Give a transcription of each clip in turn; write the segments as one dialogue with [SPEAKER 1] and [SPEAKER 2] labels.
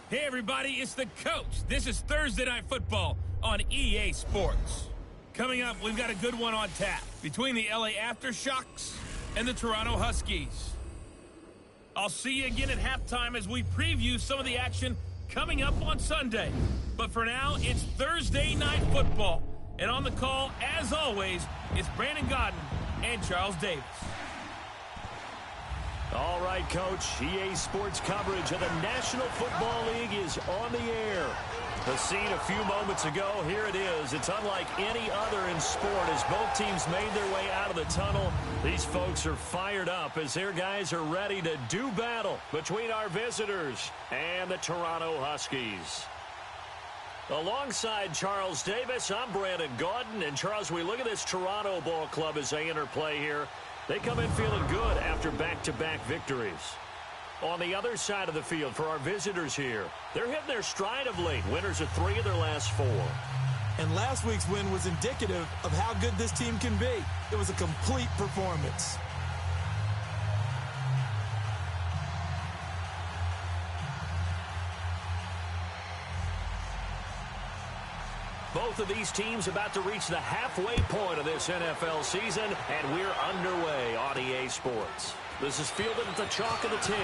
[SPEAKER 1] Hey everybody, it's the coach. This is Thursday Night Football on EA Sports. Coming up, we've got a good one on tap between the LA Aftershocks and the Toronto Huskies. I'll see you again at halftime as we preview some of the action coming up on Sunday. But for now, it's Thursday Night Football. And on the call, as always, it's Brandon Godden and Charles Davis.
[SPEAKER 2] All right, Coach. EA Sports coverage of the National Football League is on the air. The scene a few moments ago, here it is. It's unlike any other in sport as both teams made their way out of the tunnel. These folks are fired up as their guys are ready to do battle between our visitors and the Toronto Huskies. Alongside Charles Davis, I'm Brandon Gaudin. And Charles, we look at this Toronto ball club as they enter play here. They come in feeling good after back-to-back victories. On the other side of the field for our visitors here, they're hitting their stride of late. Winners of 3 of their last 4.
[SPEAKER 3] And last week's win was indicative of how good this team can be. It was a complete performance.
[SPEAKER 2] Both of these teams about to reach the halfway point of this NFL season, and we're underway on EA Sports. This is fielded at the chalk of the 10.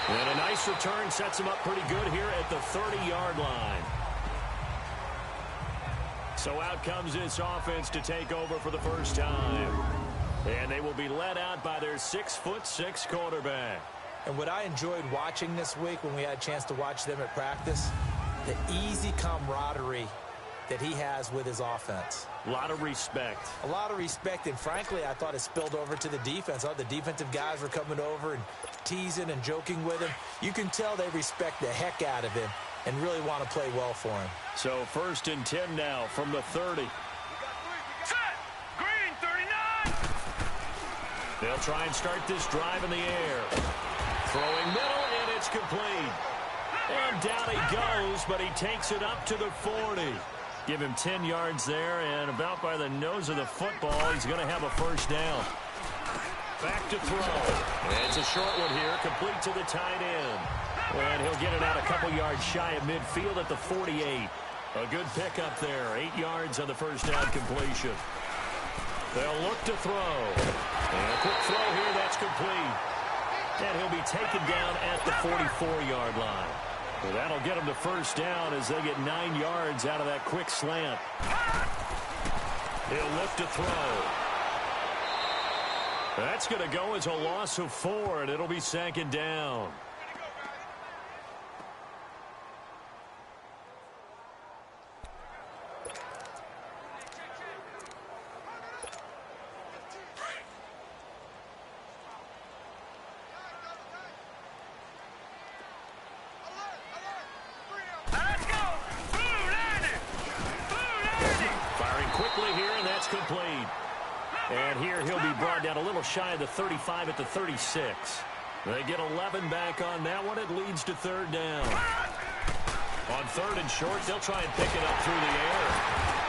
[SPEAKER 2] And a nice return sets him up pretty good here at the 30-yard line. So out comes this offense to take over for the first time. And they will be led out by their 6'6" quarterback.
[SPEAKER 3] And what I enjoyed watching this week when we had a chance to watch them at practice, the easy camaraderie that he has with his offense.
[SPEAKER 2] A lot of respect.
[SPEAKER 3] A lot of respect, and frankly, I thought it spilled over to the defense. The defensive guys were coming over and teasing and joking with him. You can tell they respect the heck out of him and really want to play well for him.
[SPEAKER 2] So 1st and 10 now from the 30.
[SPEAKER 4] Set! Green, 39!
[SPEAKER 2] They'll try and start this drive in the air. Throwing middle, and it's complete. And down he goes, but he takes it up to the 40. Give him 10 yards there, and about by the nose of the football, he's going to have a first down. Back to throw. And it's a short one here, complete to the tight end. And he'll get it out a couple yards shy of midfield at the 48. A good pickup there, 8 yards on the first down completion. They'll look to throw. And a quick throw here, that's complete. And he'll be taken down at the 44-yard line. So that'll get him the first down as they get 9 yards out of that quick slant. He'll look to throw. That's going to go as a loss of 4, and it'll be 2nd down. Complete. And here he'll be brought down a little shy of the 35 at the 36. They get 11 back on that one. It leads to 3rd down. On 3rd and short, they'll try and pick it up through the air.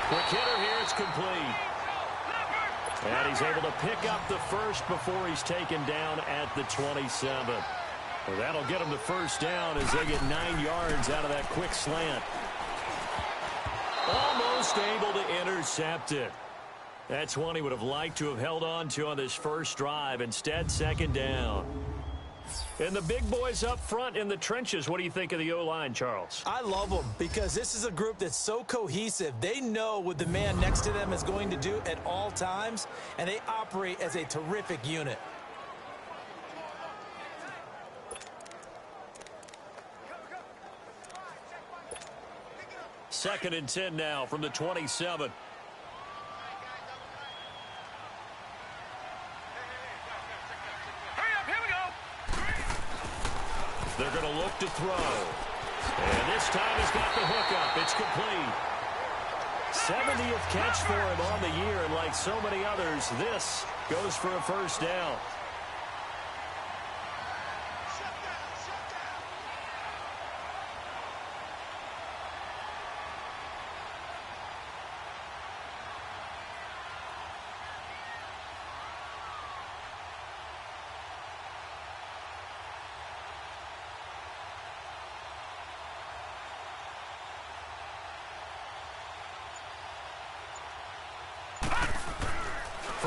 [SPEAKER 2] Quick hitter here, it's complete. And he's able to pick up the first before he's taken down at the 27. Well, that'll get him the first down as they get 9 yards out of that quick slant. Almost able to intercept it. That's one he would have liked to have held on to on this first drive. Instead, 2nd down. And the big boys up front in the trenches. What do you think of the O-line, Charles?
[SPEAKER 3] I love them because this is a group that's so cohesive. They know what the man next to them is going to do at all times, and they operate as a terrific unit.
[SPEAKER 2] Second and 10 now from the 27. They're going to look to throw. And this time he's got the hookup. It's complete. 70th catch for him on the year, and like so many others, this goes for a first down.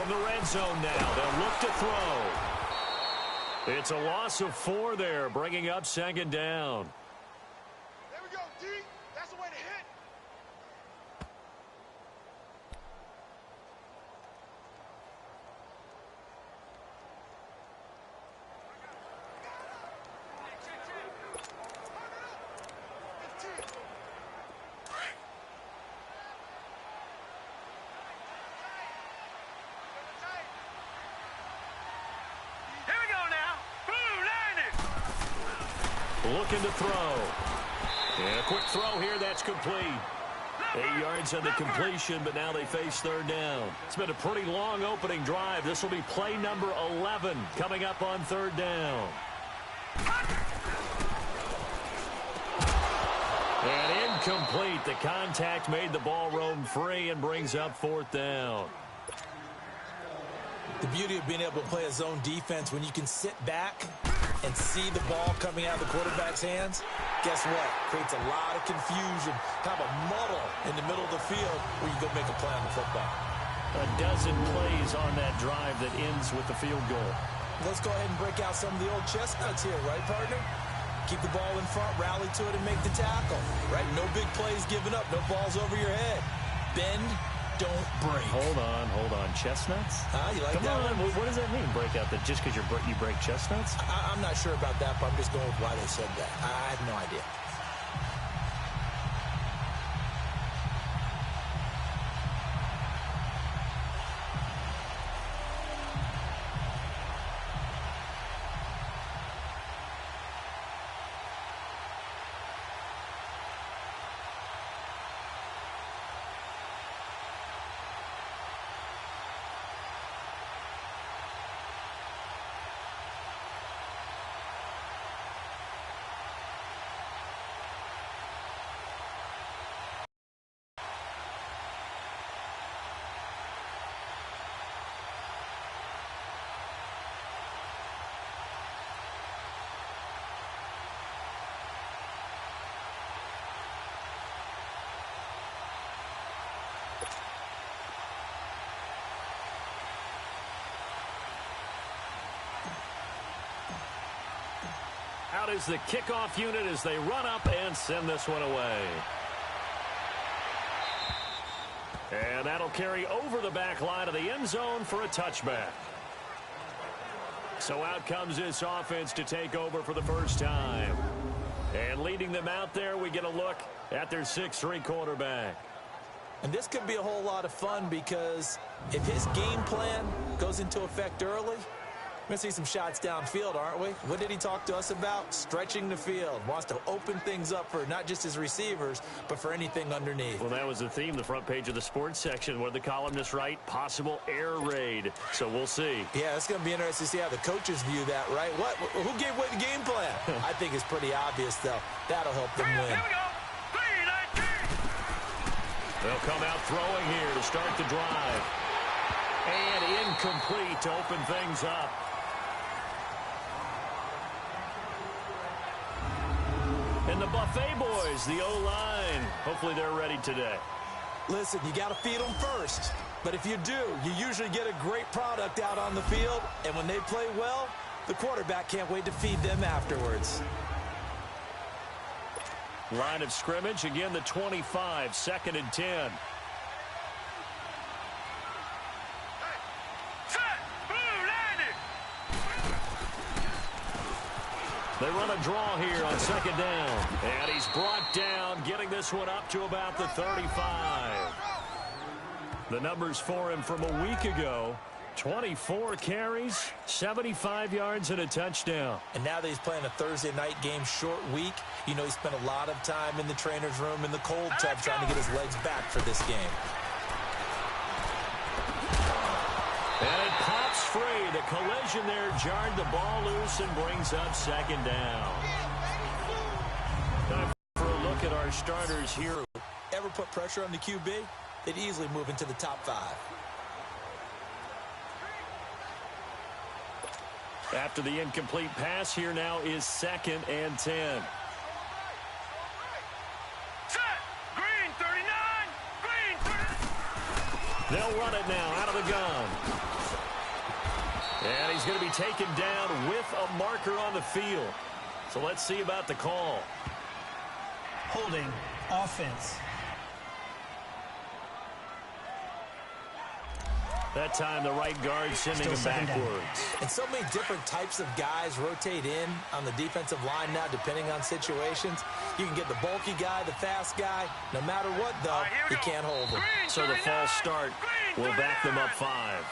[SPEAKER 2] from the red zone now. They'll look to throw. It's a loss of 4 there, bringing up second down.
[SPEAKER 4] There we go, D. That's the way to hit.
[SPEAKER 2] Looking to throw. And a quick throw here, that's complete. 8 yards on the completion, but now they face third down. It's been a pretty long opening drive. This will be play number 11 coming up on third down. And incomplete. The contact made the ball roam free and brings up fourth down.
[SPEAKER 3] The beauty of being able to play a zone defense when you can sit back and see the ball coming out of the quarterback's hands, guess what? Creates a lot of confusion, kind of a muddle in the middle of the field where you go make a play on the football.
[SPEAKER 2] A dozen plays on that drive that ends with the field goal.
[SPEAKER 3] Let's go ahead and break out some of the old chestnuts here, right, partner? Keep the ball in front, rally to it, and make the tackle, right? No big plays given up, no balls over your head. Bend, don't break.
[SPEAKER 2] Hold on. Chestnuts?
[SPEAKER 3] You like
[SPEAKER 2] Come
[SPEAKER 3] that
[SPEAKER 2] on,
[SPEAKER 3] one?
[SPEAKER 2] what does that mean, break out? That just because you break chestnuts?
[SPEAKER 3] I'm not sure about that, but I'm just going with why they said that. I have no idea.
[SPEAKER 2] Out is the kickoff unit as they run up and send this one away. And that'll carry over the back line of the end zone for a touchback. So out comes this offense to take over for the first time. And leading them out there, we get a look at their 6'3" quarterback.
[SPEAKER 3] And this could be a whole lot of fun because if his game plan goes into effect early, we're going to see some shots downfield, aren't we? What did he talk to us about? Stretching the field. Wants to open things up for not just his receivers, but for anything underneath.
[SPEAKER 2] Well, that was the theme, the front page of the sports section, where the columnists write, possible air raid. So we'll see.
[SPEAKER 3] Yeah, it's going to be interesting to see how the coaches view that, right? Who gave away the game plan? I think it's pretty obvious, though. That'll help them win.
[SPEAKER 4] Here we go. 3-19.
[SPEAKER 2] They'll come out throwing here to start the drive. And incomplete to open things up. And the Buffet boys, the O-line, hopefully they're ready today.
[SPEAKER 3] Listen, you got to feed them first. But if you do, you usually get a great product out on the field. And when they play well, the quarterback can't wait to feed them afterwards.
[SPEAKER 2] Line of scrimmage, again the 25, 2nd and 10. They run a draw here on 2nd down. And he's brought down, getting this one up to about the 35. The numbers for him from a week ago, 24 carries, 75 yards, and a touchdown.
[SPEAKER 3] And now that he's playing a Thursday night game, short week, you know he spent a lot of time in the trainer's room in the cold tub trying to get his legs back for this game.
[SPEAKER 2] And it pops free. The collision there jarred the ball loose and brings up 2nd down. Time for a look at our starters here.
[SPEAKER 3] Ever put pressure on the QB, they'd easily move into the top 5.
[SPEAKER 2] After the incomplete pass, here now is 2nd and 10.
[SPEAKER 4] Set. Green 39. Green 30.
[SPEAKER 2] They'll run it now out of the gun. And he's going to be taken down with a marker on the field. So let's see about the call.
[SPEAKER 5] Holding offense.
[SPEAKER 2] That time the right guard sending him backwards.
[SPEAKER 3] And so many different types of guys rotate in on the defensive line now, depending on situations. You can get the bulky guy, the fast guy. No matter what, though, you can't hold him.
[SPEAKER 2] So the false start will back them up 5.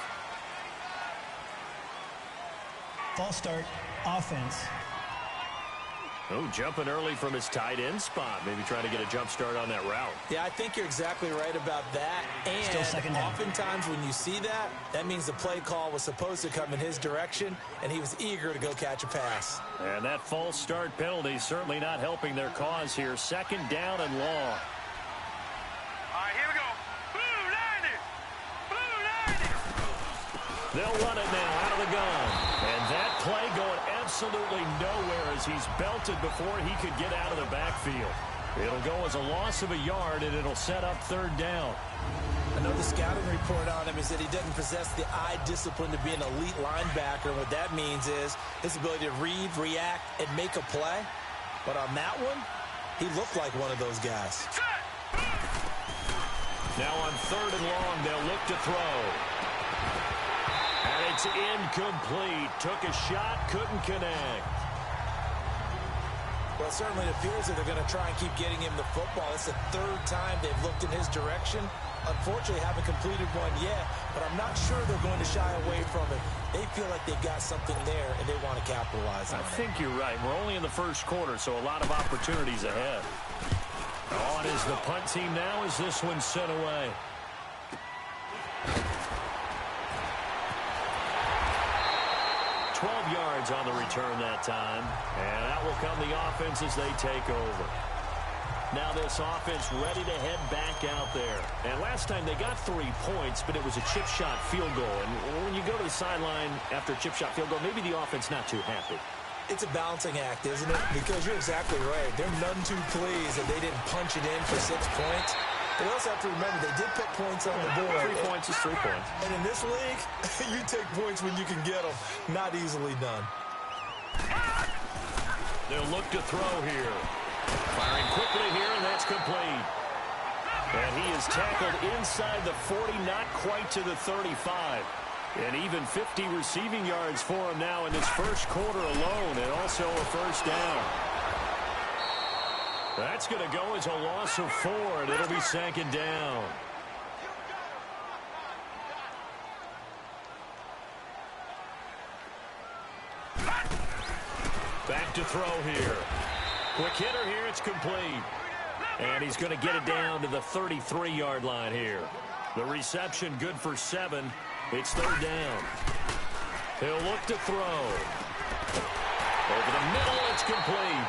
[SPEAKER 5] False start, offense.
[SPEAKER 2] Oh, jumping early from his tight end spot. Maybe trying to get a jump start on that route.
[SPEAKER 3] Yeah, I think you're exactly right about that. And oftentimes when you see that, that means the play call was supposed to come in his direction, and he was eager to go catch a pass.
[SPEAKER 2] And that false start penalty certainly not helping their cause here. 2nd down and long.
[SPEAKER 4] All right, here we go. Blue 90. Blue 90.
[SPEAKER 2] They'll run it now out of the gun. And that play going absolutely nowhere as he's belted before he could get out of the backfield. It'll go as a loss of a yard, and it'll set up 3rd down.
[SPEAKER 3] I know the scouting report on him is that he doesn't possess the eye discipline to be an elite linebacker. And what that means is his ability to read, react, and make a play. But on that one, he looked like one of those guys.
[SPEAKER 2] Now on 3rd and long, they'll look to throw. And it's incomplete. Took a shot, couldn't connect.
[SPEAKER 3] Well, it certainly appears that they're going to try and keep getting him the football. It's the 3rd time they've looked in his direction. Unfortunately, haven't completed one yet, but I'm not sure they're going to shy away from it. They feel like they've got something there, and they want to capitalize on it.
[SPEAKER 2] I think you're right. We're only in the 1st quarter, so a lot of opportunities ahead. On is the punt team now as this one's sent away. Yards on the return that time, and that will come the offense as they take over. Now this offense ready to head back out there. And last time they got 3 points, but it was a chip shot field goal. And when you go to the sideline after a chip shot field goal, maybe the offense not too happy.
[SPEAKER 3] It's a balancing act, isn't it? Because you're exactly right. They're none too pleased that they didn't punch it in for 6 points. But you also have to remember they did put points on the board.
[SPEAKER 2] 3 points is 3 points.
[SPEAKER 3] And in this league, you take points when you can get them. Not easily done.
[SPEAKER 2] They'll look to throw here. Firing quickly here, and that's complete. And he is tackled inside the 40, not quite to the 35. And even 50 receiving yards for him now in this 1st quarter alone, and also a 1st down. That's going to go as a loss of 4, and it'll be 2nd down. Back to throw here. Quick hitter here, it's complete. And he's going to get it down to the 33-yard line here. The reception good for 7. It's 3rd down. He'll look to throw. Over the middle, it's complete.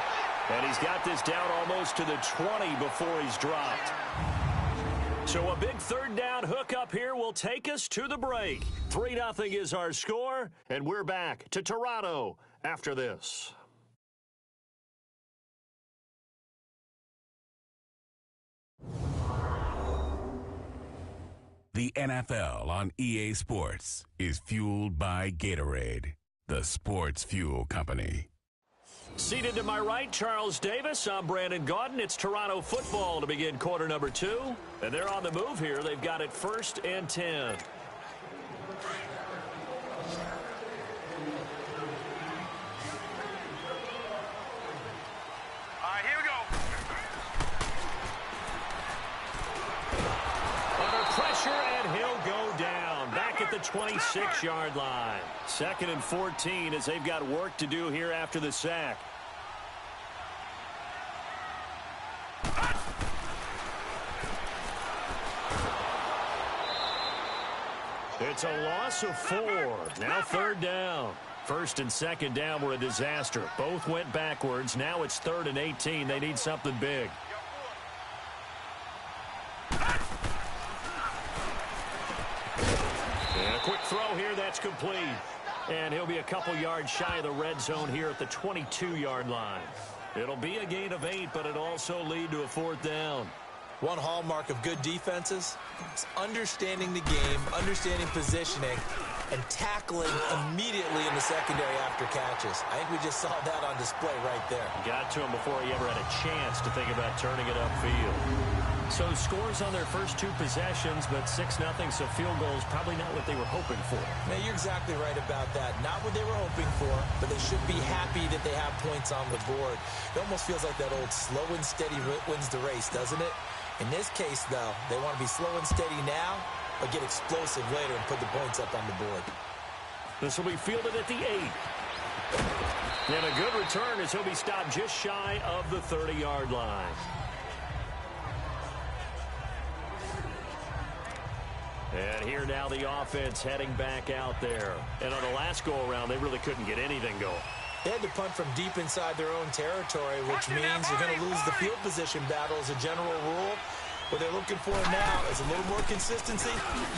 [SPEAKER 2] And he's got this down almost to the 20 before he's dropped. So a big 3rd down hookup here will take us to the break. 3-0 is our score, and we're back to Toronto after this.
[SPEAKER 6] The NFL on EA Sports is fueled by Gatorade, the sports fuel company.
[SPEAKER 2] Seated to my right, Charles Davis. I'm Brandon Gaudin. It's Toronto football to begin quarter number 2. And they're on the move here. They've got it 1st and 10. At the 26-yard line. 2nd and 14 as they've got work to do here after the sack. It's a loss of 4. Now 3rd down. 1st and 2nd down were a disaster. Both went backwards. Now it's 3rd and 18. They need something big. Quick throw here, that's complete. And he'll be a couple yards shy of the red zone here at the 22-yard line. It'll be a gain of 8, but it'll also lead to a 4th down.
[SPEAKER 3] One hallmark of good defenses is understanding the game, understanding positioning, and tackling immediately in the secondary after catches. I think we just saw that on display right there.
[SPEAKER 2] Got to him before he ever had a chance to think about turning it upfield. So scores on their first 2 possessions, but 6-0, so field goal is probably not what they were hoping for.
[SPEAKER 3] Now, you're exactly right about that. Not what they were hoping for, but they should be happy that they have points on the board. It almost feels like that old slow and steady wins the race, doesn't it? In this case, though, they want to be slow and steady now, but get explosive later and put the points up on the board.
[SPEAKER 2] This will be fielded at the 8. And a good return as he'll be stopped just shy of the 30-yard line. And here now the offense heading back out there. And on the last go-around, they really couldn't get anything going.
[SPEAKER 3] They had to punt from deep inside their own territory, which means you're going to lose the field position battle as a general rule. What they're looking for now is a little more consistency,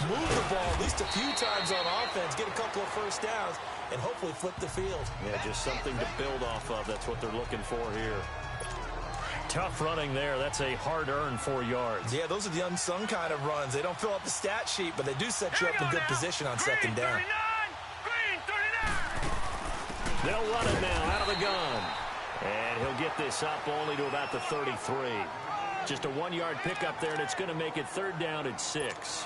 [SPEAKER 3] move the ball at least a few times on offense, get a couple of first downs, and hopefully flip the field.
[SPEAKER 2] Yeah, just something to build off of. That's what they're looking for here. Tough running there. That's a hard-earned 4 yards.
[SPEAKER 3] Yeah, those are the unsung kind of runs. They don't fill out the stat sheet, but they do set you up in good position on second down.
[SPEAKER 2] They'll run it now out of the gun. And he'll get this up only to about the 33. Just a 1-yard pickup there, and it's going to make it 3rd down and 6.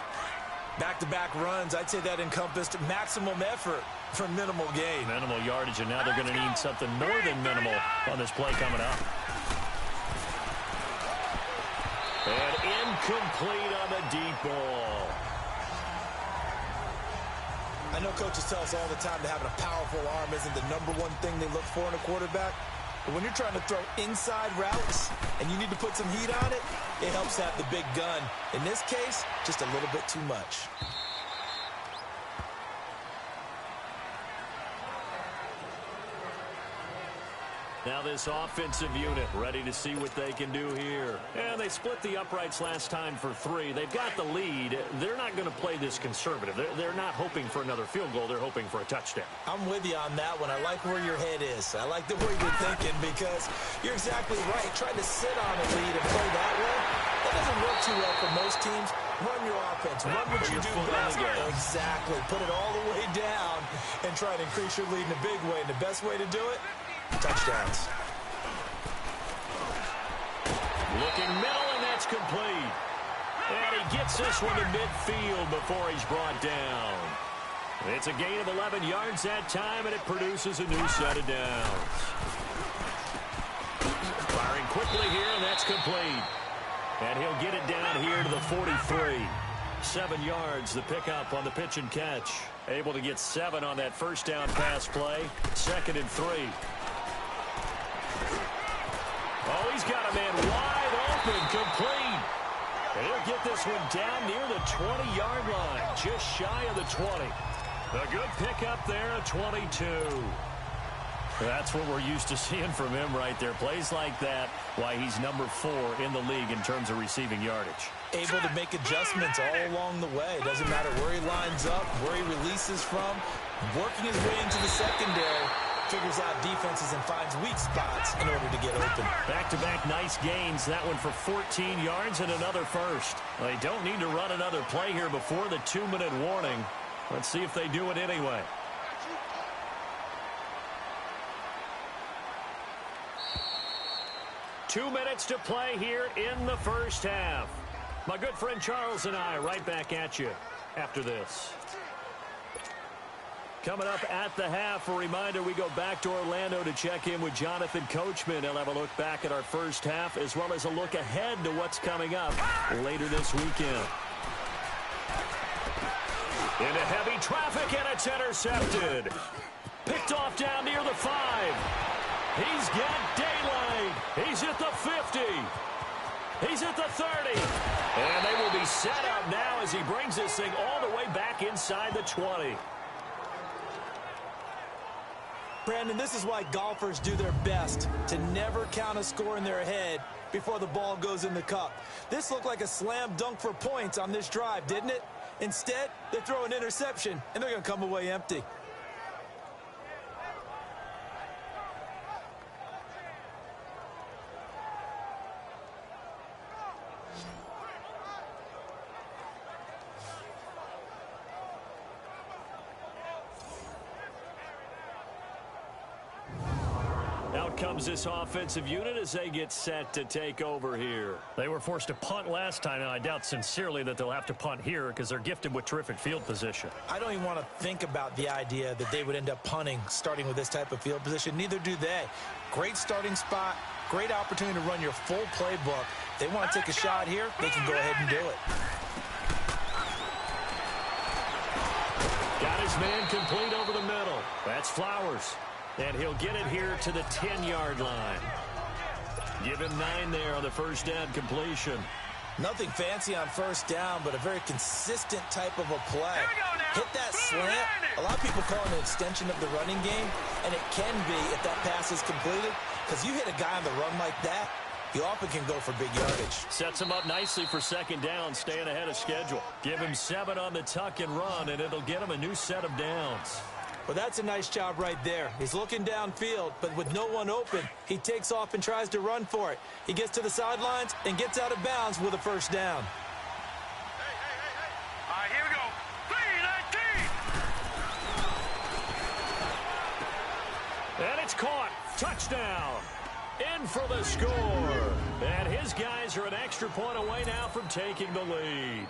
[SPEAKER 3] Back-to-back runs, I'd say that encompassed maximum effort for minimal gain.
[SPEAKER 2] Minimal yardage, and now they're going to need something more than minimal on this play coming up. And incomplete on the deep ball.
[SPEAKER 3] I know coaches tell us all the time that having a powerful arm isn't the #1 thing they look for in a quarterback. But when you're trying to throw inside routes and you need to put some heat on it, it helps to have the big gun. In this case, just a little bit too much.
[SPEAKER 2] Now this offensive unit ready to see what they can do here. And they split the uprights last time for 3. They've got the lead. They're not going to play this conservative. They're not hoping for another field goal. They're hoping for a touchdown.
[SPEAKER 3] I'm with you on that one. I like where your head is. I like the way you're thinking because you're exactly right. Trying to sit on a lead and play that way, that doesn't work too well for most teams. Run your offense. Run what you do best. Exactly. Put it all the way down and try to increase your lead in a big way. And the best way to do it, touchdowns.
[SPEAKER 2] Looking middle, and that's complete. And he gets this one to midfield before he's brought down. It's a gain of 11 yards that time, and it produces a new set of downs. Firing quickly here, and that's complete. And he'll get it down here to the 43. 7 yards, the pickup on the pitch and catch. Able to get 7 on that first down pass play. 2nd and 3. Oh, he's got a man wide open, complete. And he'll get this one down near the 20-yard line, just shy of the 20. A good pickup there at 22. That's what we're used to seeing from him right there. Plays like that, why he's number 4 in the league in terms of receiving yardage.
[SPEAKER 3] Able to make adjustments all along the way. Doesn't matter where he lines up, where he releases from. Working his way into the secondary. Figures out defenses and finds weak spots in order to get open.
[SPEAKER 2] Back-to-back nice gains. That one for 14 yards and another first. They don't need to run another play here before the 2-minute warning. Let's see if they do it anyway. Two minutes to play here in the first half. My good friend Charles and I right back at you after this. Coming up at the half, a reminder, we go back to Orlando to check in with Jonathan Coachman. He'll have a look back at our first half as well as a look ahead to what's coming up later this weekend. Into heavy traffic, and it's intercepted. Picked off down near the 5. He's got daylight. He's at the 50. He's at the 30. And they will be set up now as he brings this thing all the way back inside the 20.
[SPEAKER 3] Brandon, this is why golfers do their best to never count a score in their head before the ball goes in the cup. This looked like a slam dunk for points on this drive, didn't it? Instead, they throw an interception, and they're going to come away empty.
[SPEAKER 2] Out comes this offensive unit as they get set to take over here.
[SPEAKER 7] They were forced to punt last time, and I doubt sincerely that they'll have to punt here because they're gifted with terrific field position.
[SPEAKER 3] I don't even want to think about the idea that they would end up punting starting with this type of field position. Neither do they. Great starting spot, great opportunity to run your full playbook. If they want to take a shot here, they can go ahead and do it.
[SPEAKER 2] Got his man complete over the middle. That's Flowers. And he'll get it here to the 10-yard line. Give him 9 there on the first down completion.
[SPEAKER 3] Nothing fancy on first down, but a very consistent type of a play. Hit that slant. A lot of people call it an extension of the running game, and it can be if that pass is completed, because you hit a guy on the run like that, you often can go for big yardage.
[SPEAKER 2] Sets him up nicely for second down, staying ahead of schedule. Give him 7 on the tuck and run, and it'll get him a new set of downs.
[SPEAKER 3] Well, that's a nice job right there. He's looking downfield, but with no one open, he takes off and tries to run for it. He gets to the sidelines and gets out of bounds with a first down.
[SPEAKER 4] Hey. All right, here we go. 3-19.
[SPEAKER 2] And it's caught. Touchdown. In for the score. And his guys are an extra point away now from taking the lead.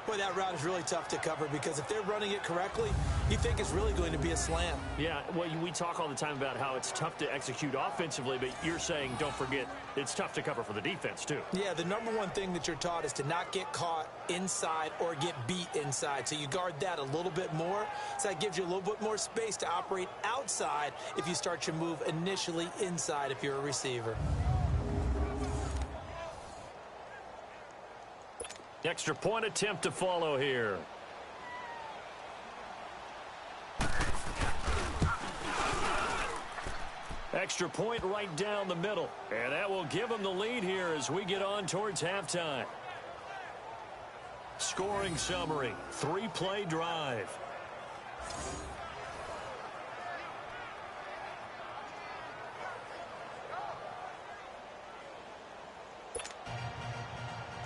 [SPEAKER 3] Boy, that route is really tough to cover because if they're running it correctly, you think it's really going to be a slam.
[SPEAKER 2] Yeah, well, we talk all the time about how it's tough to execute offensively, but you're saying, don't forget, it's tough to cover for the defense, too.
[SPEAKER 3] Yeah, the number one thing that you're taught is to not get caught inside or get beat inside. So you guard that a little bit more. So that gives you a little bit more space to operate outside if you start your move initially inside if you're a receiver.
[SPEAKER 2] Extra point attempt to follow here. Extra point right down the middle. And that will give them the lead here as we get on towards halftime. Scoring summary, 3-play drive.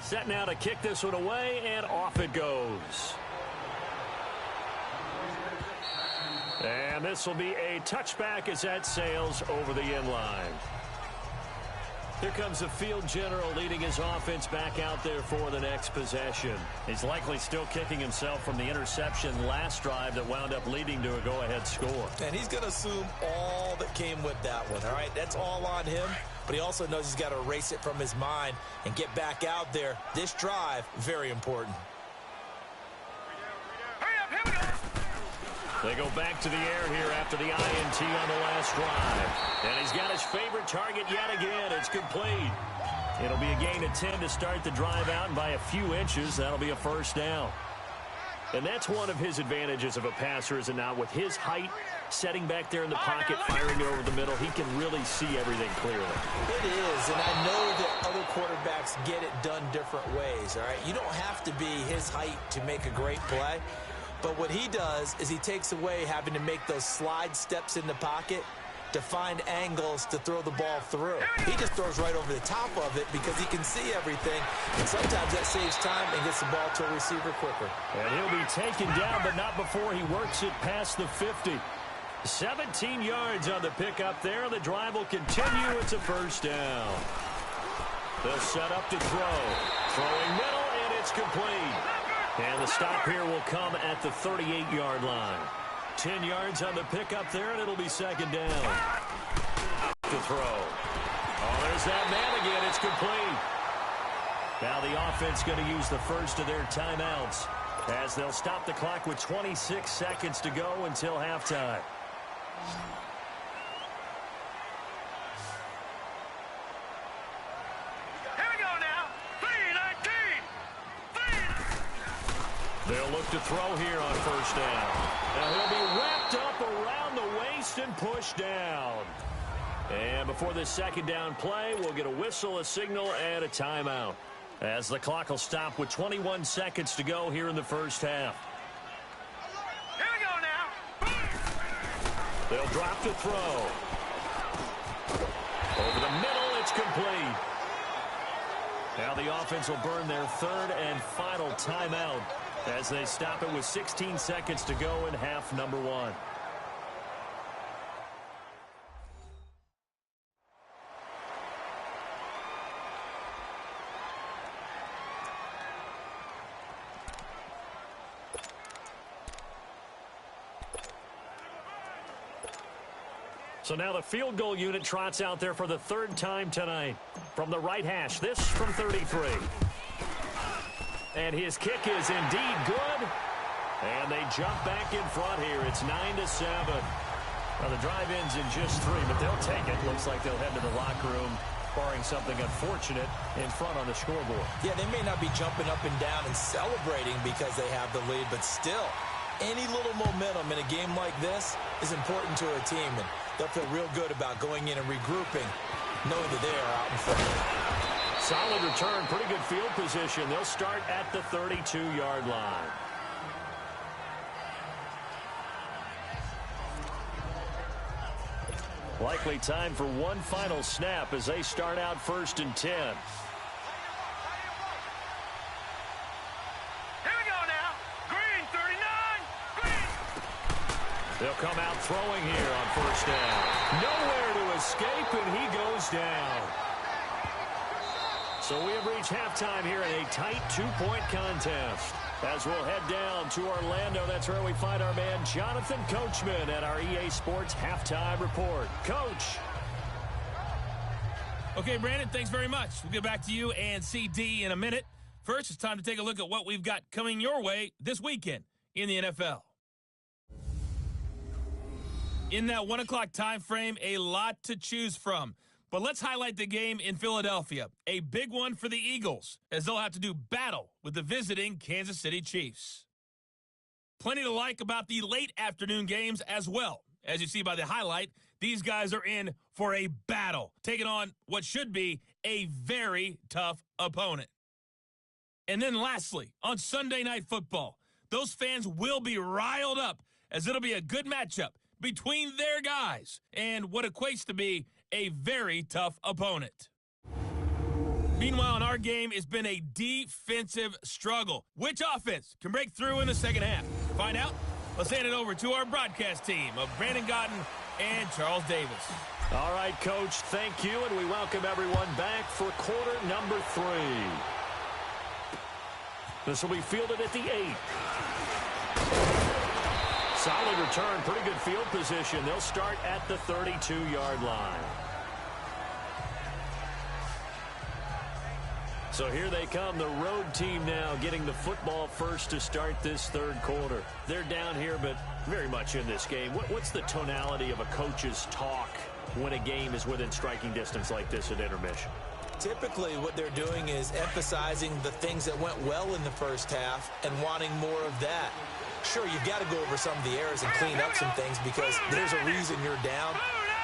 [SPEAKER 2] Set now to kick this one away, and off it goes. And this will be a touchback as that sails over the end line. Here comes the field general leading his offense back out there for the next possession.
[SPEAKER 7] He's likely still kicking himself from the interception last drive that wound up leading to a go-ahead score.
[SPEAKER 3] And he's going to assume all that came with that one, all right? That's all on him, but he also knows he's got to erase it from his mind and get back out there. This drive, very important.
[SPEAKER 2] They go back to the air here after the INT on the last drive. And he's got his favorite target yet again. It's complete. It'll be a gain of 10 to start the drive out, and by a few inches, that'll be a first down. And that's one of his advantages of a passer, is it not? With his height, setting back there in the pocket, firing it over the middle, he can really see everything clearly.
[SPEAKER 3] It is, and I know that other quarterbacks get it done different ways, all right? You don't have to be his height to make a great play. But what he does is he takes away having to make those slide steps in the pocket to find angles to throw the ball through. He just throws right over the top of it because he can see everything, and sometimes that saves time and gets the ball to a receiver quicker.
[SPEAKER 2] And he'll be taken down, but not before he works it past the 50. 17 yards on the pickup there. The drive will continue. It's a first down. They'll set up to throw. Throwing middle, and it's complete. And the stop here will come at the 38-yard line. 10 yards on the pickup there, and it'll be second down. To throw. Oh, there's that man again. It's complete. Now the offense going to use the first of their timeouts as they'll stop the clock with 26 seconds to go until halftime. They'll look to throw here on first down. Now he'll be wrapped up around the waist and pushed down. And before this second down play, we'll get a whistle, a signal, and a timeout, as the clock will stop with 21 seconds to go here in the first half.
[SPEAKER 4] Here we go now.
[SPEAKER 2] They'll drop to throw. Over the middle, it's complete. Now the offense will burn their third and final timeout as they stop it with 16 seconds to go in half number one.
[SPEAKER 7] So now the field goal unit trots out there for the third time tonight. From the right hash, this from 33. And his kick is indeed good. And they jump back in front here. It's 9-7. Well, the drive ends in just 3, but they'll take it. Looks like they'll head to the locker room, barring something unfortunate, in front on the scoreboard.
[SPEAKER 3] Yeah, they may not be jumping up and down and celebrating because they have the lead, but still, any little momentum in a game like this is important to a team, and they'll feel real good about going in and regrouping, knowing that they are out in front.
[SPEAKER 7] Solid return, pretty good field position. They'll start at the 32-yard line. Likely time for one final snap as they start out 1st and 10.
[SPEAKER 4] Here we go now. Green, 39. Green.
[SPEAKER 7] They'll come out throwing here on 1st down. Nowhere to escape, and he goes down. So we have reached halftime here in a tight 2-point contest. As we'll head down to Orlando, that's where we find our man Jonathan Coachman at our EA Sports Halftime Report. Coach.
[SPEAKER 1] Okay, Brandon, thanks very much. We'll get back to you and CD in a minute. First, it's time to take a look at what we've got coming your way this weekend in the NFL. In that 1 o'clock time frame, a lot to choose from. But let's highlight the game in Philadelphia, a big one for the Eagles, as they'll have to do battle with the visiting Kansas City Chiefs. Plenty to like about the late afternoon games as well. As you see by the highlight, these guys are in for a battle, taking on what should be a very tough opponent. And then lastly, on Sunday Night Football, those fans will be riled up as it'll be a good matchup between their guys and what equates to be a very tough opponent. Meanwhile, in our game, it's been a defensive struggle. Which offense can break through in the second half? Find out? Let's hand it over to our broadcast team of Brandon Gotten and Charles Davis.
[SPEAKER 7] All right, Coach, thank you, and we welcome everyone back for quarter number 3. This will be fielded at the 8. Solid return, pretty good field position. They'll start at the 32-yard line. So here they come, the road team now getting the football first to start this third quarter. They're down here, but very much in this game. What's the tonality of a coach's talk when a game is within striking distance like this at intermission?
[SPEAKER 3] Typically, what they're doing is emphasizing the things that went well in the first half and wanting more of that. Sure, you've got to go over some of the errors and clean up some things because there's a reason you're down.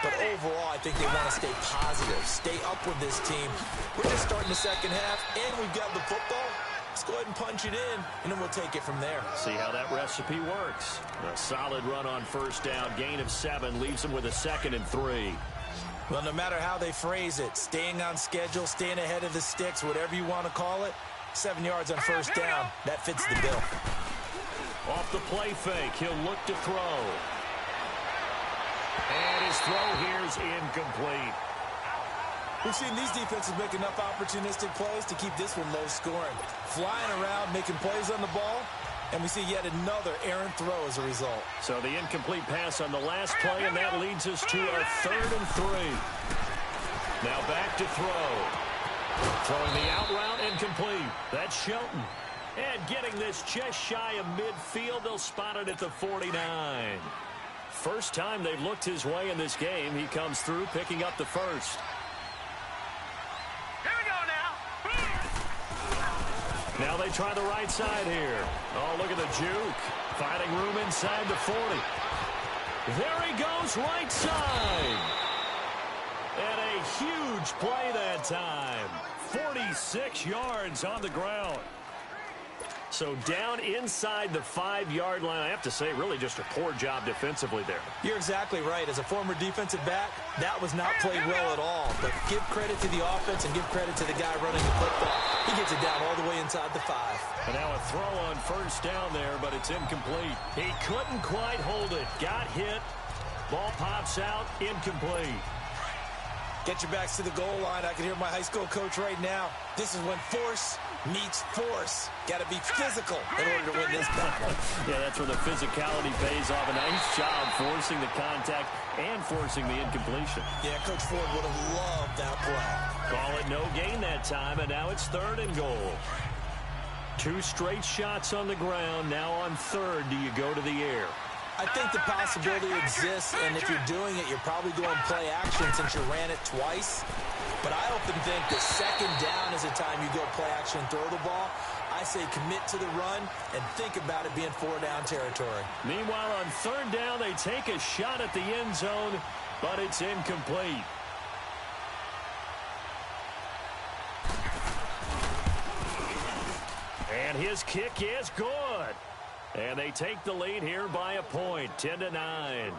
[SPEAKER 3] But overall, I think they want to stay positive, stay up with this team. We're just starting the second half, and we've got the football. Let's go ahead and punch it in, and then we'll take it from there.
[SPEAKER 7] See how that recipe works. A solid run on 1st down, gain of 7, leaves them with a 2nd and 3.
[SPEAKER 3] Well, no matter how they phrase it, staying on schedule, staying ahead of the sticks, whatever you want to call it, 7 yards on 1st down, that fits the bill.
[SPEAKER 7] Off the play fake, he'll look to throw. And his throw here is incomplete.
[SPEAKER 3] We've seen these defenses make enough opportunistic plays to keep this one low scoring. Flying around, making plays on the ball, and we see yet another errant throw as a result.
[SPEAKER 7] So the incomplete pass on the last play, and that leads us to our 3rd and 3. Now back to throw. Throwing the out route, incomplete. That's Shelton. And getting this just shy of midfield, they'll spot it at the 49. First time they've looked his way in this game. He comes through, picking up the first.
[SPEAKER 4] Here we go now.
[SPEAKER 7] Now they try the right side here. Oh, look at the juke. Finding room inside the 40. There he goes, right side. And a huge play that time. 46 yards on the ground. So down inside the 5-yard line. I have to say, really just a poor job defensively there.
[SPEAKER 3] You're exactly right. As a former defensive back, that was not played well at all. But give credit to the offense and give credit to the guy running the football. He gets it down all the way inside the 5.
[SPEAKER 7] And now a throw on 1st down there, but it's incomplete. He couldn't quite hold it. Got hit. Ball pops out. Incomplete.
[SPEAKER 3] Get your backs to the goal line. I can hear my high school coach right now. This is when force meets force. Got to be physical in order to win this battle.
[SPEAKER 2] Yeah, that's where the physicality pays off. A nice job forcing the contact and forcing the incompletion.
[SPEAKER 3] Yeah, Coach Ford would have loved that play.
[SPEAKER 2] Call it no gain that time, and now it's 3rd and goal. 2 straight shots on the ground. Now on 3rd, do you go to the air?
[SPEAKER 3] I think the possibility exists, and if you're doing it, you're probably going play action since you ran it twice. But I often think that 2nd down is the time you go play action and throw the ball. I say commit to the run and think about it being 4-down territory.
[SPEAKER 2] Meanwhile, on 3rd down, they take a shot at the end zone, but it's incomplete. And his kick is good. And they take the lead here by a point, 10-9.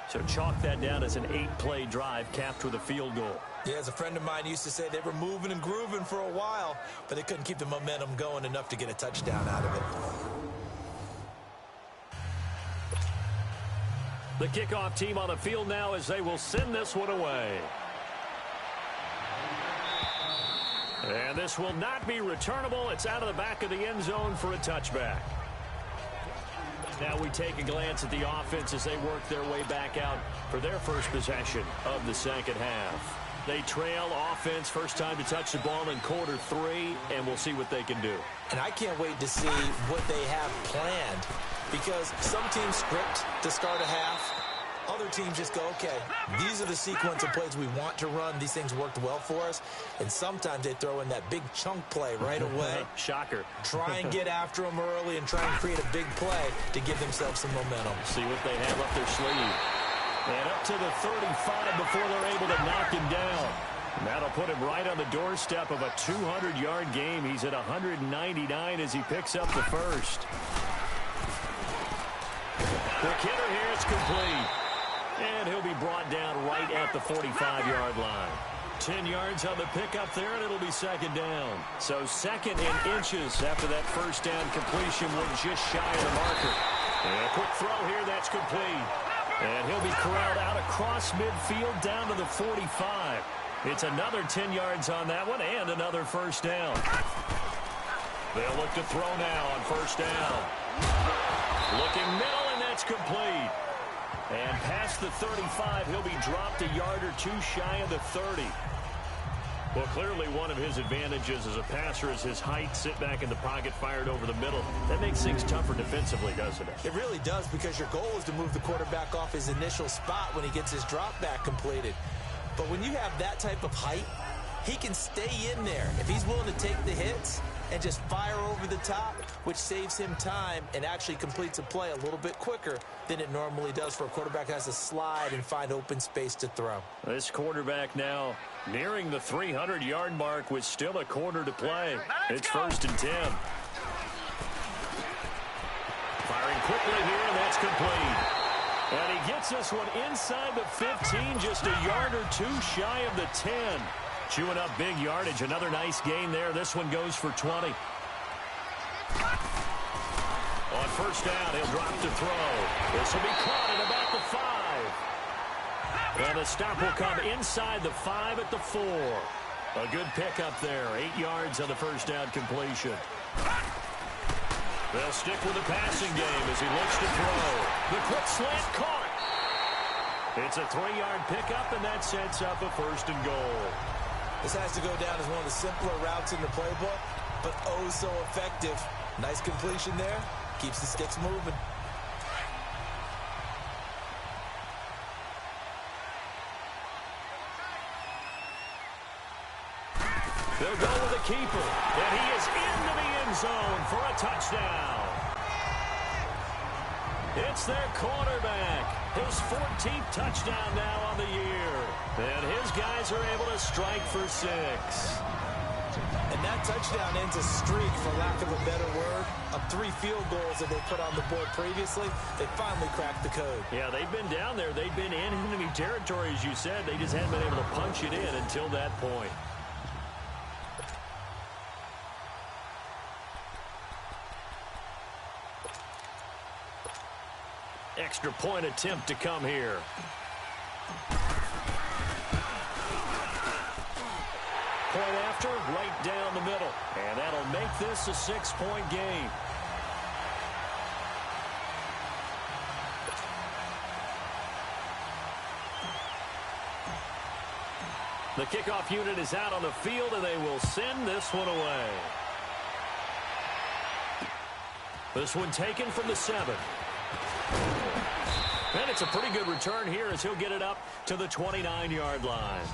[SPEAKER 2] So chalk that down as an 8-play drive capped with a field goal.
[SPEAKER 3] Yeah, as a friend of mine used to say, they were moving and grooving for a while, but they couldn't keep the momentum going enough to get a touchdown out of it.
[SPEAKER 2] The kickoff team on the field now as they will send this one away. And this will not be returnable. It's out of the back of the end zone for a touchback. Now we take a glance at the offense as they work their way back out for their first possession of the 2nd half. They trail offense, first time to touch the ball in quarter 3, and we'll see what they can do.
[SPEAKER 3] And I can't wait to see what they have planned, because some teams script to start a half. Other teams just go, okay, these are the sequence of plays we want to run. These things worked well for us. And sometimes they throw in that big chunk play right away.
[SPEAKER 2] Shocker.
[SPEAKER 3] Try and get after them early and try and create a big play to give themselves some momentum.
[SPEAKER 2] See what they have up their sleeve. And up to the 35 before they're able to knock him down. And that'll put him right on the doorstep of a 200-yard game. He's at 199 as he picks up the first. The kidder here is complete. And he'll be brought down right at the 45-yard line. 10 yards on the pickup there, and it'll be 2nd down. So 2nd in inches after that first down completion went just shy of the marker. And a quick throw here, that's complete. And he'll be corralled out across midfield down to the 45. It's another 10 yards on that one and another first down. They'll look to throw now on first down. Looking middle, and that's complete. And past the 35, he'll be dropped a yard or 2 shy of the 30. Well, clearly one of his advantages as a passer is his height. Sit back in the pocket, fired over the middle. That makes things tougher defensively, doesn't it?
[SPEAKER 3] It really does, because your goal is to move the quarterback off his initial spot when he gets his drop back completed. But when you have that type of height, he can stay in there if he's willing to take the hits and just fire over the top, which saves him time and actually completes a play a little bit quicker than it normally does for a quarterback who has to slide and find open space to throw.
[SPEAKER 2] This quarterback now nearing the 300-yard mark with still a quarter to play. It's 1st and 10. Firing quickly here, and that's complete. And he gets this one inside the 15, just a yard or 2 shy of the 10. Chewing up big yardage. Another nice gain there. This one goes for 20. On first down, he'll drop to throw. This will be caught at about the 5. And the stop will come inside the 5 at the 4. A good pickup there. 8 yards on the first down completion. They'll stick with the passing game as he looks to throw. The quick slant caught. It's a 3-yard pickup, and that sets up a 1st and goal.
[SPEAKER 3] This has to go down as one of the simpler routes in the playbook, but oh so effective. Nice completion there. Keeps the sticks moving.
[SPEAKER 2] They'll go with the keeper, and he is into the end zone for a touchdown. It's their quarterback. His 14th touchdown now on the year. And his guys are able to strike for 6.
[SPEAKER 3] And that touchdown ends a streak, for lack of a better word, of 3 field goals that they put on the board previously. They finally cracked the code.
[SPEAKER 2] Yeah, they've been down there. They've been in enemy territory, as you said. They just hadn't been able to punch it in until that point. Extra point attempt to come here. point after, right down the middle. And that'll make this a 6-point game. The kickoff unit is out on the field, and they will send this one away. This one taken from the 7. And it's a pretty good return here as he'll get it up to the 29-yard line.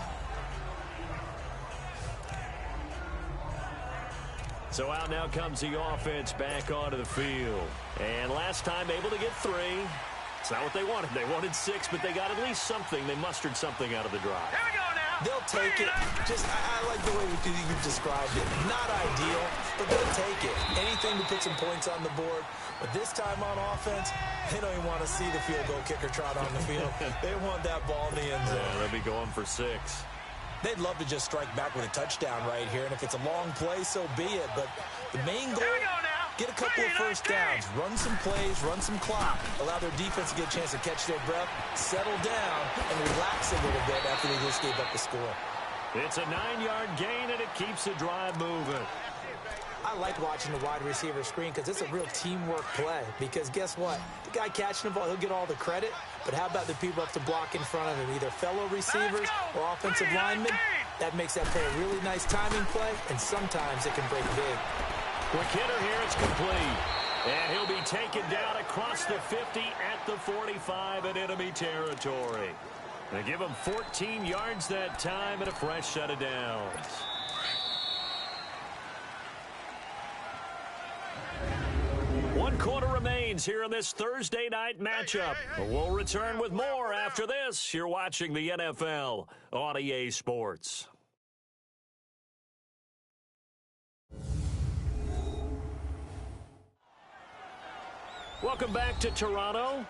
[SPEAKER 2] So out now comes the offense back onto the field. And last time able to get 3. It's not what they wanted. They wanted 6, but they got at least something. They mustered something out of the drive.
[SPEAKER 4] Here we go now.
[SPEAKER 3] They'll take it. I like the way you've described it. Not ideal, but they'll take it. Anything to put some points on the board. But this time on offense, they don't even want to see the field goal kicker trot on the field. They want that ball in the end zone.
[SPEAKER 2] Yeah, they'll be going for 6.
[SPEAKER 3] They'd love to just strike back with a touchdown right here. And if it's a long play, so be it. But the main goal, get a couple of first downs, run some plays, run some clock, allow their defense to get a chance to catch their breath, settle down, and relax a little bit after they just gave up the score.
[SPEAKER 2] It's a 9-yard gain, and it keeps the drive moving.
[SPEAKER 3] I like watching the wide receiver screen because it's a real teamwork play. Because guess what? The guy catching the ball, he'll get all the credit. But how about the people up to block in front of him, either fellow receivers or offensive linemen? That makes that play a really nice timing play, and sometimes it can break big.
[SPEAKER 2] Quick hitter here, it's complete. And he'll be taken down across the 50 at the 45 in enemy territory. They give him 14 yards that time and a fresh set of downs. One quarter remains here in this Thursday night matchup. We'll return with more after this. You're watching the NFL on EA Sports. Welcome back to Toronto.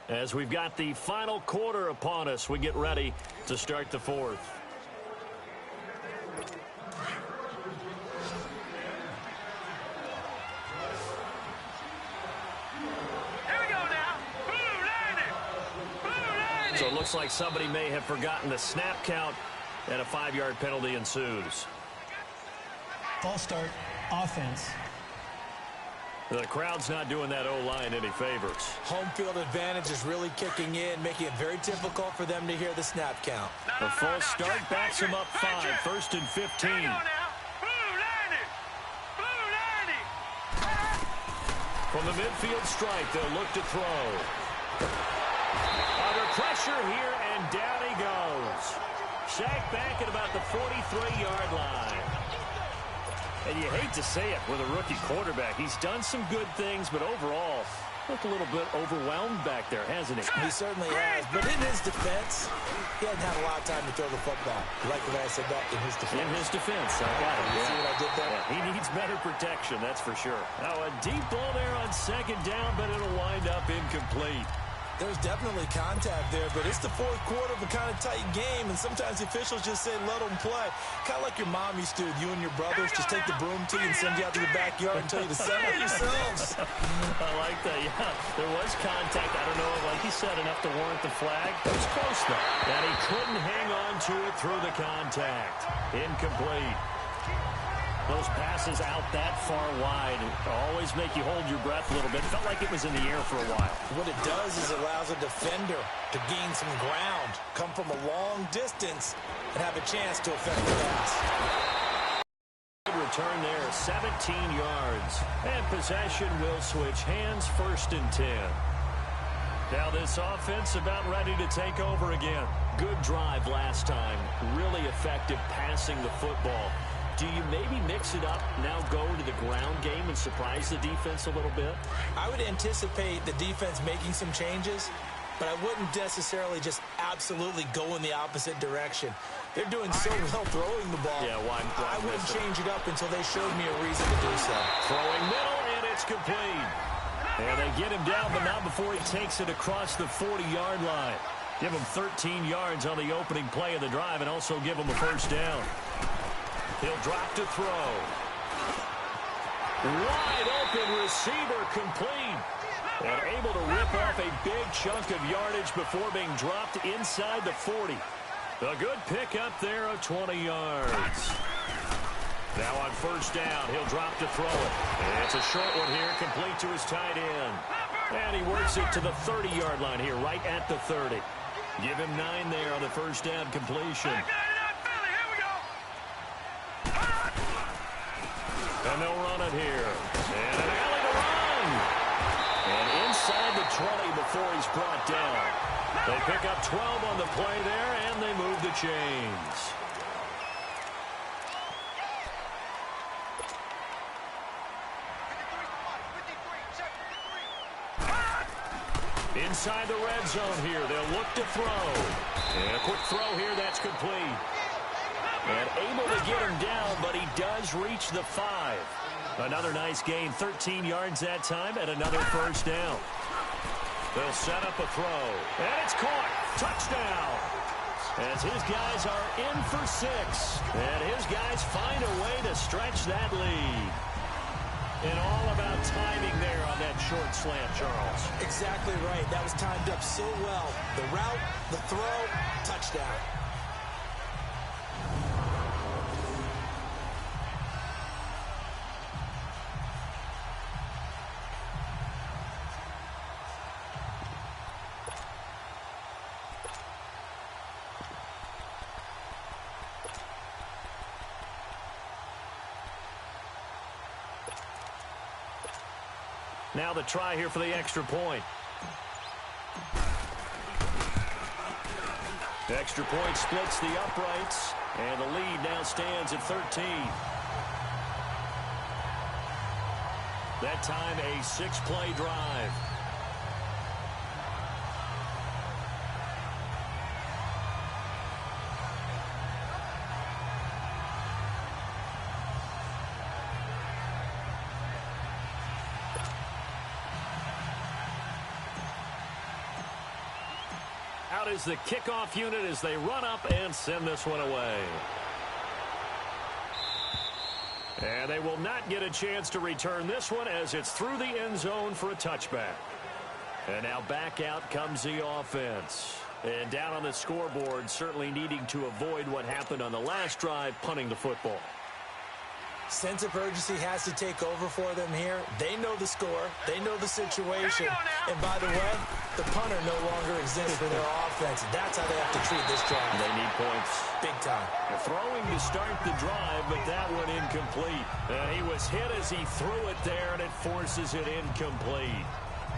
[SPEAKER 2] As we've got the final quarter upon us, we get ready to start the 4th. So it looks like somebody may have forgotten the snap count, and a 5-yard penalty ensues.
[SPEAKER 5] False start, offense.
[SPEAKER 2] The crowd's not doing that O-line any favors.
[SPEAKER 3] Home field advantage is really kicking in, making it very difficult for them to hear the snap count.
[SPEAKER 2] A false start backs them up 5, 1st and 15. From the midfield strike, they'll look to throw. Under pressure here, and down he goes. Sacked back at about the 43-yard line. And you hate to say it with a rookie quarterback. He's done some good things, but overall, looked a little bit overwhelmed back there, hasn't he?
[SPEAKER 3] He certainly has, but in his defense, he hadn't had a lot of time to throw the football. You like the way I said that? In his defense.
[SPEAKER 2] In his defense, I got it.
[SPEAKER 3] You see what I did there?
[SPEAKER 2] Yeah, he needs better protection, that's for sure. Now a deep ball there on 2nd down, but it'll wind up incomplete.
[SPEAKER 3] There's definitely contact there, but it's the 4th quarter of a kind of tight game, and sometimes the officials just say, let them play. Kind of like your mom used to, you and your brothers, just take the broom to you and send you out to the backyard and tell you to settle yourselves.
[SPEAKER 2] I like that, yeah. There was contact. I don't know, like he said, enough to warrant the flag. It was close, though. And he couldn't hang on to it through the contact. Incomplete. Those passes out that far wide always make you hold your breath a little bit. Felt like it was in the air for a while.
[SPEAKER 3] What it does is it allows a defender to gain some ground, come from a long distance, and have a chance to affect the pass.
[SPEAKER 2] Return there, 17 yards. And possession will switch hands, 1st and 10. Now this offense about ready to take over again. Good drive last time. Really effective passing the football. Do you maybe mix it up, now go to the ground game and surprise the defense a little bit?
[SPEAKER 3] I would anticipate the defense making some changes, but I wouldn't necessarily just absolutely go in the opposite direction. They're doing so well throwing the ball.
[SPEAKER 2] Yeah, why
[SPEAKER 3] I wouldn't change it up until they showed me a reason to do so.
[SPEAKER 2] Throwing middle, and it's complete. And they get him down, but not before he takes it across the 40-yard line. Give him 13 yards on the opening play of the drive and also give him a 1st down. He'll drop to throw. Wide open receiver complete. And able to rip off a big chunk of yardage before being dropped inside the 40. A good pickup there of 20 yards. Now on first down, he'll drop to throw it. And it's a short one here, complete to his tight end. And he works it to the 30-yard line here, right at the 30. Give him 9 there on the first down completion. And they'll run it here. And an alley to run. And inside the 20 before he's brought down. They pick up 12 on the play there, and they move the chains. Inside the red zone here, they'll look to throw. And a quick throw here, that's complete. And able to get him down, but he does reach the 5. Another nice gain, 13 yards that time, and another first down. They'll set up a throw, and it's caught. Touchdown. As his guys are in for 6. And his guys find a way to stretch that lead. And all about timing there on that short slant, Charles.
[SPEAKER 3] Exactly right. That was timed up so well. The route, the throw, touchdown.
[SPEAKER 2] Now the try here for the extra point. The extra point splits the uprights, and the lead now stands at 13. That time a 6-play drive. Out is the kickoff unit as they run up and send this one away. And they will not get a chance to return this one as it's through the end zone for a touchback. And now back out comes the offense. And down on the scoreboard, certainly needing to avoid what happened on the last drive, punting the football.
[SPEAKER 3] Sense of urgency has to take over for them here. They know the score. They know the situation. And by the way, the punter no longer exists for their offense. That's how they have to treat this drive.
[SPEAKER 2] They need points.
[SPEAKER 3] Big time.
[SPEAKER 2] Throwing to start the drive, but that one incomplete. He was hit as he threw it there, and it forces it incomplete.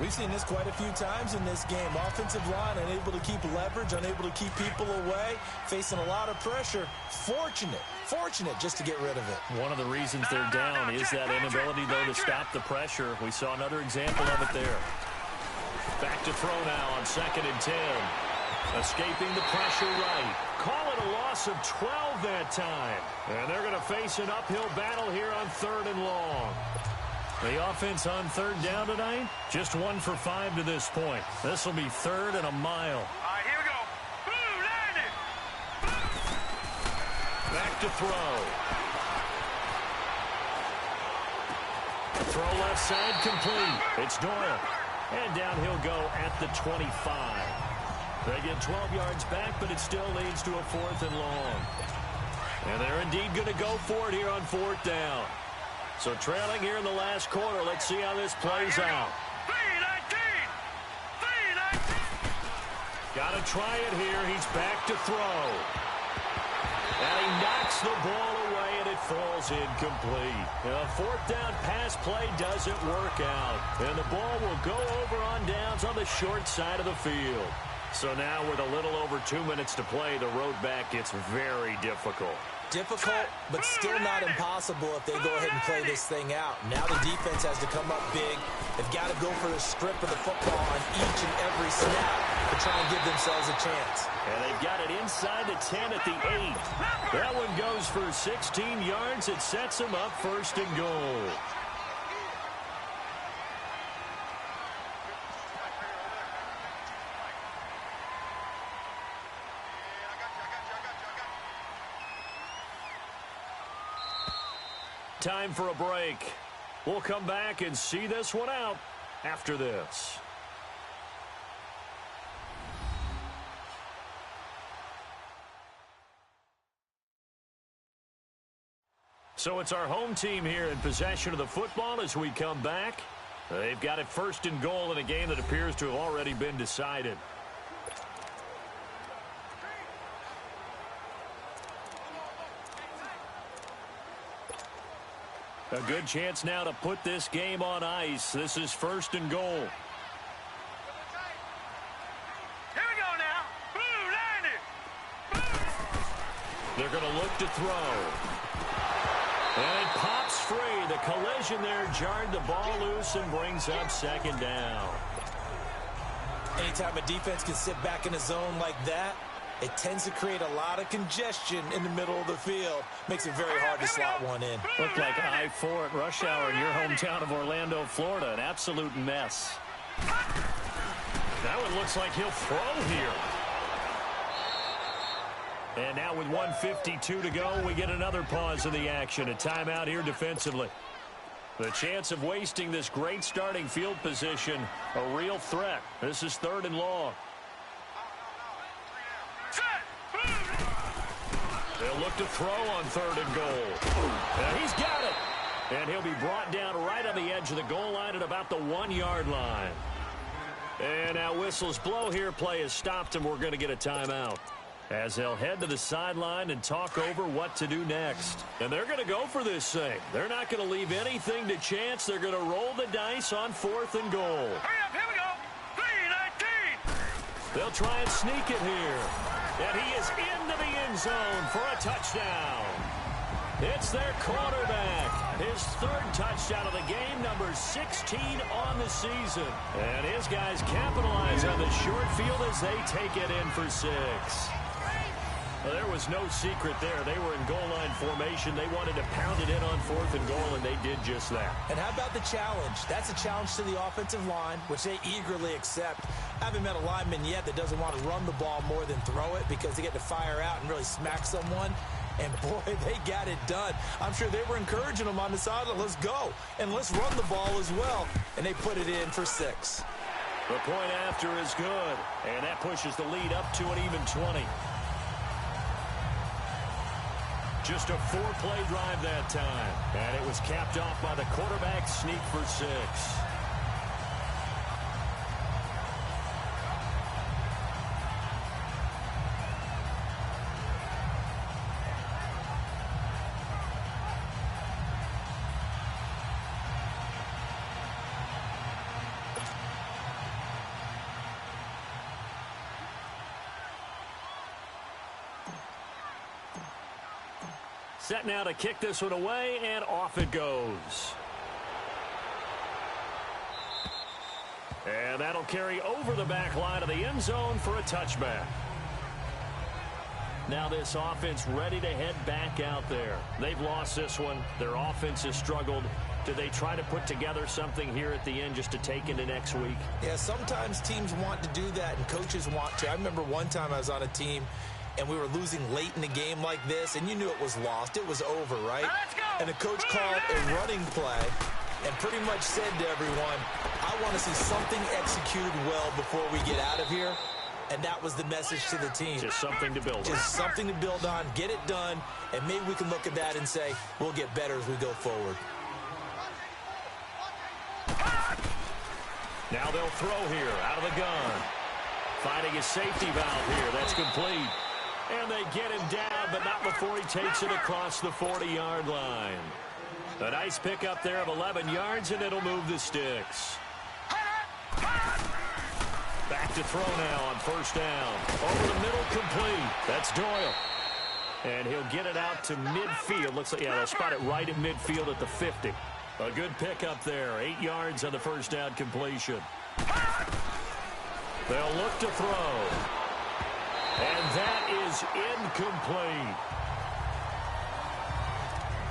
[SPEAKER 3] We've seen this quite a few times in this game. Offensive line unable to keep leverage, unable to keep people away, facing a lot of pressure. Fortunate just to get rid of it.
[SPEAKER 2] One of the reasons they're down is that inability, though, to stop the pressure. We saw another example of it there. Back to throw now on 2nd and 10. Escaping the pressure right. Call it a loss of 12 that time. And they're going to face an uphill battle here on 3rd and long. The offense on 3rd down tonight, just 1 for 5 to this point. This will be 3rd and a mile.
[SPEAKER 4] All right, here we go. Boom, landed.
[SPEAKER 2] Back to throw. Throw left side complete. It's Doyle. And down he'll go at the 25. They get 12 yards back, but it still leads to a 4th and long. And they're indeed going to go for it here on 4th down. So trailing here in the last quarter. Let's see how this plays out.
[SPEAKER 4] 3-19.
[SPEAKER 2] Got to try it here. He's back to throw. And he knocks the ball away, and it falls incomplete. A 4th down pass play doesn't work out. And the ball will go over on downs on the short side of the field. So now with a little over 2 minutes to play, the road back gets very difficult.
[SPEAKER 3] Difficult, but still not impossible if they go ahead and play this thing out. Now the defense has to come up big. They've got to go for the strip of the football on each and every snap to try and give themselves a chance.
[SPEAKER 2] And they've got it inside the 10 at the 8. That one goes for 16 yards. It sets them up 1st and goal. Time for a break. We'll come back and see this one out after this. So it's our home team here in possession of the football as we come back. They've got it 1st and goal in a game that appears to have already been decided. A good chance now to put this game on ice. This is 1st and goal.
[SPEAKER 4] Here we go now. Boom, 90. Boom.
[SPEAKER 2] They're going to look to throw. And it pops free. The collision there jarred the ball loose and brings up 2nd down.
[SPEAKER 3] Anytime a defense can sit back in a zone like that, it tends to create a lot of congestion in the middle of the field. Makes it very hard to slot one in.
[SPEAKER 2] Looked like I-4 at rush hour in your hometown of Orlando, Florida. An absolute mess. That one looks like he'll throw here. And now with 1:52 to go, we get another pause in the action. A timeout here defensively. The chance of wasting this great starting field position, a real threat. This is 3rd and long. They'll look to throw on 3rd and goal. And he's got it. And he'll be brought down right on the edge of the goal line at about the 1-yard line. And now whistles blow here. Play is stopped, and we're going to get a timeout. As they'll head to the sideline and talk over what to do next. And they're going to go for this thing. They're not going to leave anything to chance. They're going to roll the dice on 4th and goal.
[SPEAKER 4] Hurry up, here we go. 3-19.
[SPEAKER 2] They'll try and sneak it here. And he is into the end zone for a touchdown. It's their quarterback. His 3rd touchdown of the game, number 16 on the season. And his guys capitalize on the short field as they take it in for 6. Well, there was no secret there. They were in goal line formation. They wanted to pound it in on 4th and goal, and they did just that.
[SPEAKER 3] And how about the challenge? That's a challenge to the offensive line, which they eagerly accept. I haven't met a lineman yet that doesn't want to run the ball more than throw it because they get to fire out and really smack someone. And, boy, they got it done. I'm sure they were encouraging them on the sideline. Let's go. And let's run the ball as well. And they put it in for 6.
[SPEAKER 2] The point after is good. And that pushes the lead up to an even 20. Just a 4-play drive that time. And it was capped off by the quarterback sneak for 6. Set now to kick this one away, and off it goes. And that'll carry over the back line of the end zone for a touchback. Now this offense ready to head back out there. They've lost this one. Their offense has struggled. Do they try to put together something here at the end just to take into next week?
[SPEAKER 3] Yeah, sometimes teams want to do that, and coaches want to. I remember one time I was on a team, and we were losing late in the game like this, and you knew it was lost. It was over, right?
[SPEAKER 4] Let's go.
[SPEAKER 3] And the coach called a running play and pretty much said to everyone, I want to see something executed well before we get out of here. And that was the message to the team.
[SPEAKER 2] Just something to build on.
[SPEAKER 3] Just something to build on, get it done, and maybe we can look at that and say, we'll get better as we go forward.
[SPEAKER 2] Now they'll throw here out of the gun. Finding a safety valve here. That's complete. And they get him down, but not before he takes it across the 40-yard line. A nice pickup there of 11 yards, and it'll move the sticks. Back to throw now on 1st down. Over the middle, complete. That's Doyle. And he'll get it out to midfield. Looks like, yeah, they'll spot it right at midfield at the 50. A good pickup there. 8 yards on the 1st down completion. They'll look to throw. And that is incomplete.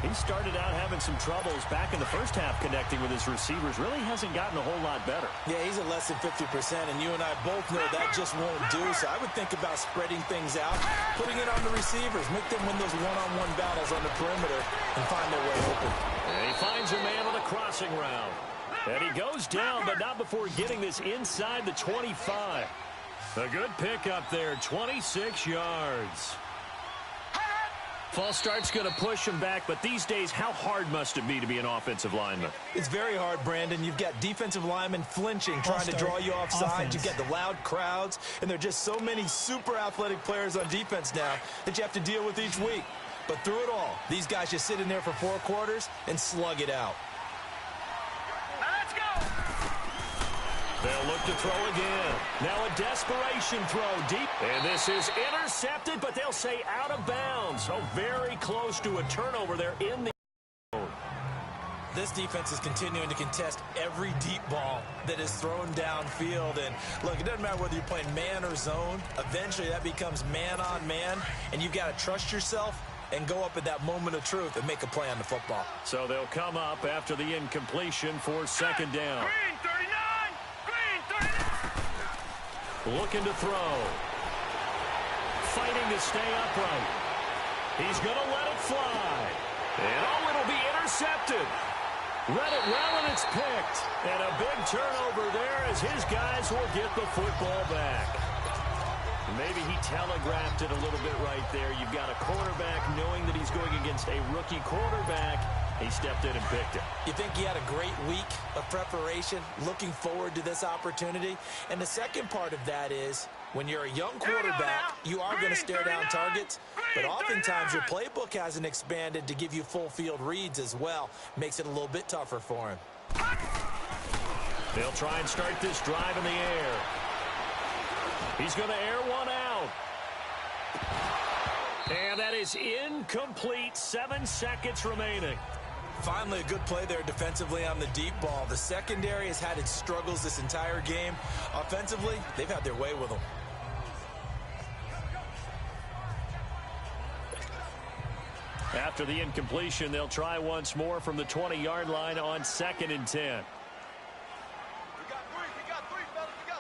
[SPEAKER 2] He started out having some troubles back in the first half connecting with his receivers. Really hasn't gotten a whole lot better.
[SPEAKER 3] Yeah, he's at less than 50%, and you and I both know that just won't do. So I would think about spreading things out, putting it on the receivers, make them win those one-on-one battles on the perimeter, and find their way open.
[SPEAKER 2] And he finds a man on the crossing route. And he goes down, but not before getting this inside the 25. A good pickup there, 26 yards. False start's going to push him back, but these days, how hard must it be to be an offensive lineman?
[SPEAKER 3] It's very hard, Brandon. You've got defensive linemen flinching, trying to draw you off sides. You've got the loud crowds, and there are just so many super athletic players on defense now that you have to deal with each week. But through it all, these guys just sit in there for 4 quarters and slug it out.
[SPEAKER 4] Now let's go.
[SPEAKER 2] They'll look to throw again. Now a desperation throw deep. And this is intercepted, but they'll say out of bounds. So very close to a turnover there in the zone.
[SPEAKER 3] This defense is continuing to contest every deep ball that is thrown downfield. And look, it doesn't matter whether you're playing man or zone. Eventually that becomes man on man, and you've got to trust yourself and go up at that moment of truth and make a play on the football.
[SPEAKER 2] So they'll come up after the incompletion for second down.
[SPEAKER 4] Green 39. Green 39.
[SPEAKER 2] Looking to throw. Fighting to stay upright. He's going to let it fly. And oh, it'll be intercepted. Read it well, and it's picked. And a big turnover there as his guys will get the football back. Maybe he telegraphed it a little bit right there. You've got a quarterback knowing that he's going against a rookie quarterback. He stepped in and picked it.
[SPEAKER 3] You think he had a great week of preparation, looking forward to this opportunity? And the second part of that is, when you're a young quarterback, you are going to stare down targets, but oftentimes your playbook hasn't expanded to give you full field reads as well. Makes it a little bit tougher for him.
[SPEAKER 2] They'll try and start this drive in the air. He's going to air one out. And that is incomplete. 7 seconds remaining.
[SPEAKER 3] Finally, a good play there defensively on the deep ball. The secondary has had its struggles this entire game. Offensively, they've had their way with them.
[SPEAKER 2] After the incompletion, they'll try once more from the 20-yard line on 2nd and 10.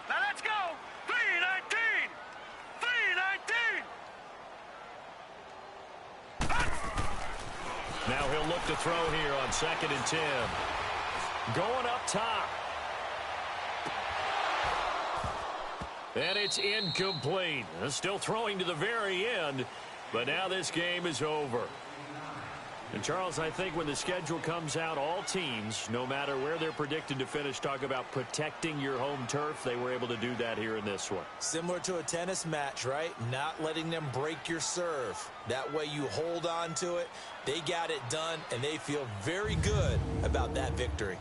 [SPEAKER 4] Now let's go. 319. 319.
[SPEAKER 2] Now he'll look to throw here on 2nd and 10. Going up top. And it's incomplete. Still throwing to the very end, but now this game is over. And, Charles, I think when the schedule comes out, all teams, no matter where they're predicted to finish, talk about protecting your home turf. They were able to do that here in this one.
[SPEAKER 3] Similar to a tennis match, right? Not letting them break your serve. That way you hold on to it. They got it done, and they feel very good about that victory.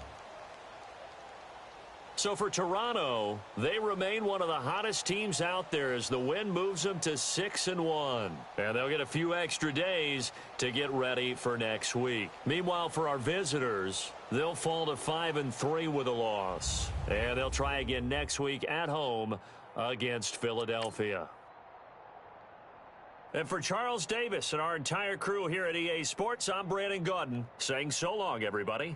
[SPEAKER 2] So for Toronto, they remain one of the hottest teams out there as the win moves them to 6-1. And they'll get a few extra days to get ready for next week. Meanwhile, for our visitors, they'll fall to 5-3 with a loss. And they'll try again next week at home against Philadelphia. And for Charles Davis and our entire crew here at EA Sports, I'm Brandon Gaudin saying so long, everybody.